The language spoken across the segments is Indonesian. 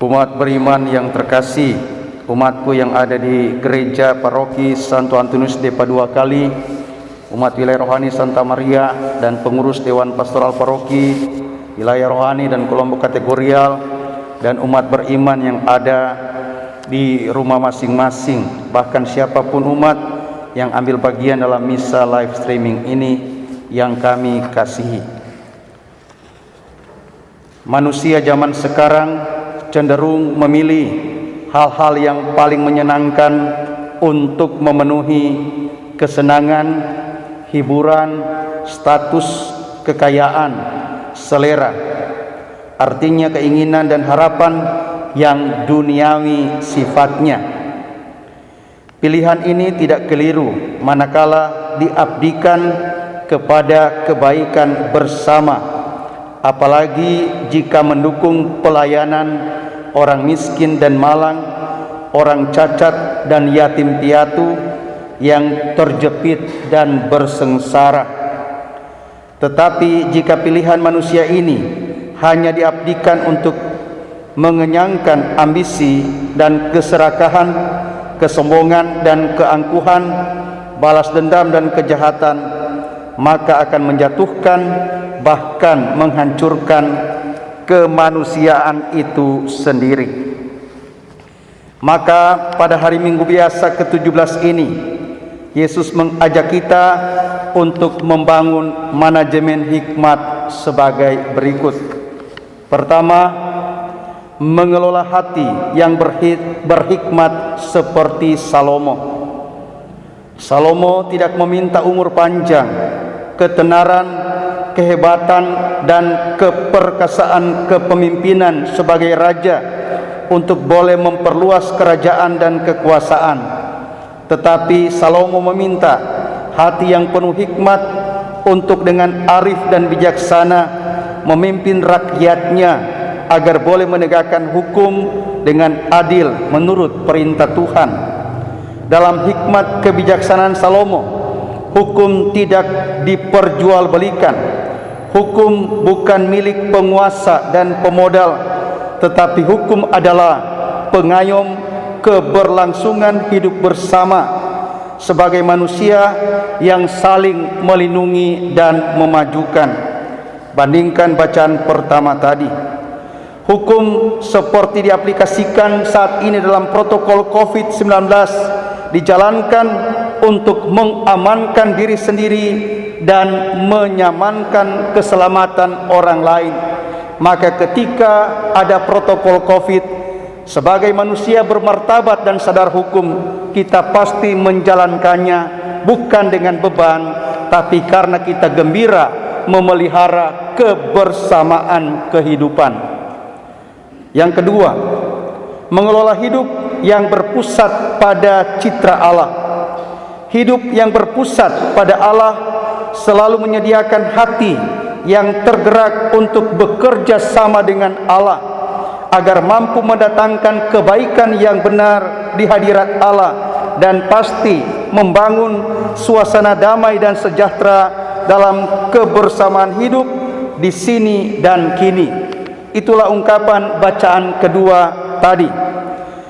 Umat beriman yang terkasih, umatku yang ada di gereja paroki Santo Antonius de Padua Kali, umat wilayah rohani Santa Maria, dan pengurus Dewan Pastoral Paroki, wilayah rohani dan kelompok kategorial, dan umat beriman yang ada di rumah masing-masing, bahkan siapapun umat yang ambil bagian dalam misa live streaming ini yang kami kasihi. Manusia zaman sekarang cenderung memilih hal-hal yang paling menyenangkan untuk memenuhi kesenangan, hiburan, status, kekayaan, selera. Artinya keinginan dan harapan yang duniawi sifatnya. Pilihan ini tidak keliru manakala diabdikan kepada kebaikan bersama, apalagi jika mendukung pelayanan orang miskin dan malang, orang cacat dan yatim piatu yang terjepit dan bersengsara. Tetapi jika pilihan manusia ini hanya diabdikan untuk mengenyangkan ambisi dan keserakahan, kesombongan dan keangkuhan, balas dendam dan kejahatan, maka akan menjatuhkan, bahkan menghancurkan kemanusiaan itu sendiri. Maka pada hari Minggu biasa ke-17 ini, Yesus mengajak kita untuk membangun manajemen hikmat sebagai berikut. Pertama, mengelola hati yang berhikmat seperti Salomo. Salomo tidak meminta umur panjang, ketenaran, kehebatan dan keperkasaan kepemimpinan sebagai raja untuk boleh memperluas kerajaan dan kekuasaan. Tetapi Salomo meminta hati yang penuh hikmat untuk dengan arif dan bijaksana memimpin rakyatnya agar boleh menegakkan hukum dengan adil menurut perintah Tuhan. Dalam hikmat kebijaksanaan Salomo, hukum tidak diperjualbelikan. Hukum bukan milik penguasa dan pemodal, tetapi hukum adalah pengayom keberlangsungan hidup bersama sebagai manusia yang saling melindungi dan memajukan. Bandingkan bacaan pertama tadi. Hukum seperti diaplikasikan saat ini dalam protokol COVID-19 dijalankan untuk mengamankan diri sendiri dan menyamankan keselamatan orang lain. Maka ketika ada protokol COVID, sebagai manusia bermartabat dan sadar hukum, kita pasti menjalankannya bukan dengan beban, tapi karena kita gembira memelihara kebersamaan kehidupan. Yang kedua, mengelola hidup yang berpusat pada citra Allah. Hidup yang berpusat pada Allah selalu menyediakan hati yang tergerak untuk bekerja sama dengan Allah agar mampu mendatangkan kebaikan yang benar di hadirat Allah dan pasti membangun suasana damai dan sejahtera dalam kebersamaan hidup di sini dan kini. Itulah ungkapan bacaan kedua tadi.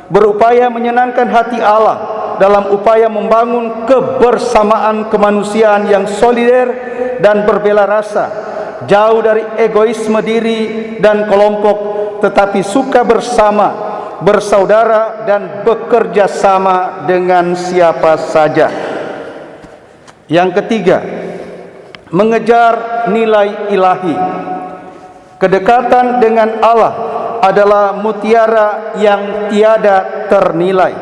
Berupaya menyenangkan hati Allah dalam upaya membangun kebersamaan kemanusiaan yang solider dan berbela rasa, jauh dari egoisme diri dan kelompok, tetapi suka bersama, bersaudara dan bekerja sama dengan siapa saja. Yang ketiga, mengejar nilai ilahi. Kedekatan dengan Allah adalah mutiara yang tiada ternilai,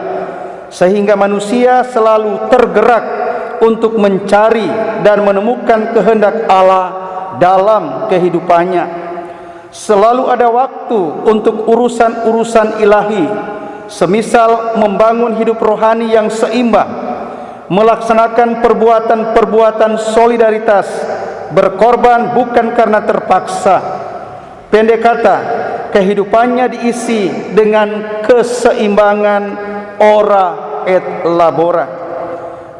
sehingga manusia selalu tergerak untuk mencari dan menemukan kehendak Allah dalam kehidupannya. Selalu ada waktu untuk urusan-urusan ilahi, semisal membangun hidup rohani yang seimbang, melaksanakan perbuatan-perbuatan solidaritas, berkorban bukan karena terpaksa. Pendek kata, kehidupannya diisi dengan keseimbangan ora et labora,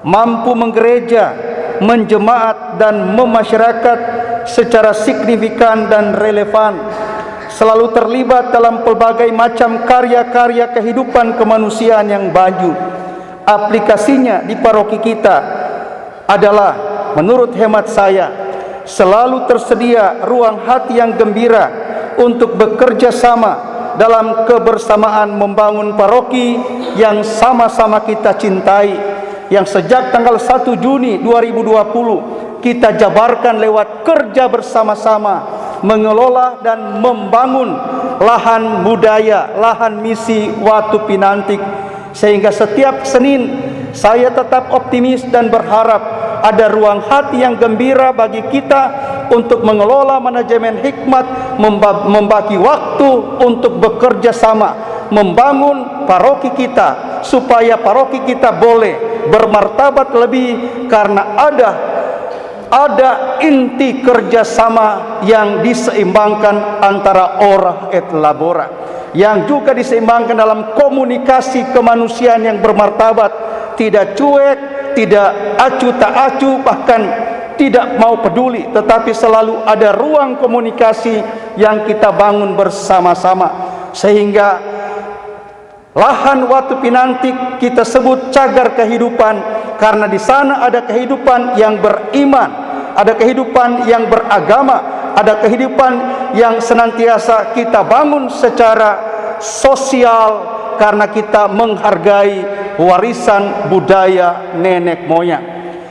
mampu menggereja, menjemaat dan memasyarakat secara signifikan dan relevan, selalu terlibat dalam pelbagai macam karya-karya kehidupan kemanusiaan yang maju. Aplikasinya di paroki kita adalah, menurut hemat saya, selalu tersedia ruang hati yang gembira untuk bekerja sama dalam kebersamaan membangun paroki yang sama-sama kita cintai, yang sejak tanggal 1 Juni 2020 kita jabarkan lewat kerja bersama-sama mengelola dan membangun lahan budaya, lahan misi Watu Pinantik. Sehingga setiap Senin saya tetap optimis dan berharap ada ruang hati yang gembira bagi kita untuk mengelola manajemen hikmat, membagi waktu untuk bekerja sama membangun paroki kita, supaya paroki kita boleh bermartabat lebih, karena ada inti kerjasama yang diseimbangkan antara ora et labora, yang juga diseimbangkan dalam komunikasi kemanusiaan yang bermartabat, tidak cuek, tidak acuh tak acuh, bahkan tidak mau peduli, tetapi selalu ada ruang komunikasi yang kita bangun bersama-sama. Sehingga lahan Watu Pinantik kita sebut cagar kehidupan, karena di sana ada kehidupan yang beriman, ada kehidupan yang beragama, ada kehidupan yang senantiasa kita bangun secara sosial, karena kita menghargai warisan budaya nenek moyang.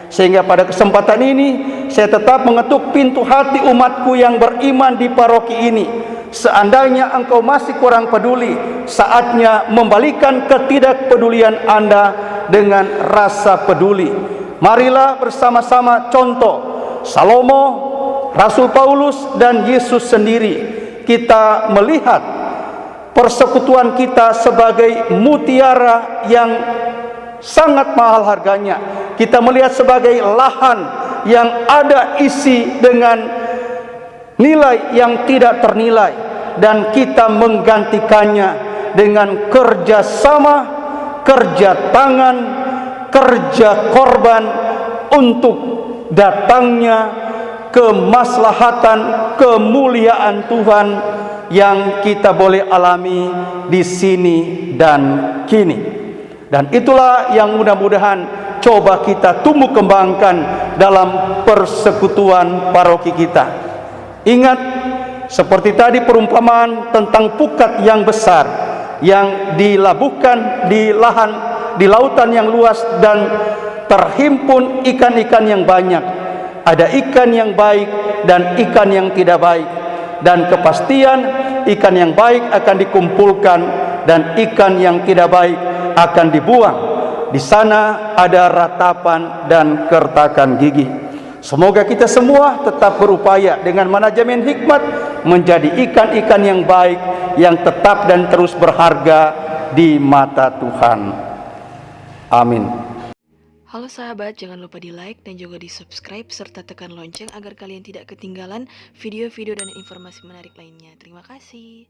Sehingga pada kesempatan ini saya tetap mengetuk pintu hati umatku yang beriman di paroki ini. Seandainya engkau masih kurang peduli, saatnya membalikan ketidakpedulian Anda dengan rasa peduli. Marilah bersama-sama contoh Salomo, Rasul Paulus, dan Yesus sendiri. Kita melihat persekutuan kita sebagai mutiara yang sangat mahal harganya. Kita melihat sebagai lahan yang ada isi dengan nilai yang tidak ternilai, dan kita menggantikannya dengan kerja sama, kerja tangan, kerja korban untuk datangnya kemaslahatan, kemuliaan Tuhan yang kita boleh alami di sini dan kini. Dan itulah yang mudah-mudahan coba kita tumbuh kembangkan dalam persekutuan paroki kita. Ingat, seperti tadi perumpamaan tentang pukat yang besar yang dilabuhkan di lautan yang luas dan terhimpun ikan-ikan yang banyak. Ada ikan yang baik dan ikan yang tidak baik, dan kepastian ikan yang baik akan dikumpulkan dan ikan yang tidak baik akan dibuang. Di sana ada ratapan dan kertakan gigi. Semoga kita semua tetap berupaya dengan manajemen hikmat menjadi ikan-ikan yang baik, yang tetap dan terus berharga di mata Tuhan. Amin. Halo sahabat, jangan lupa di like dan juga di subscribe serta tekan lonceng agar kalian tidak ketinggalan video-video dan informasi menarik lainnya. Terima kasih.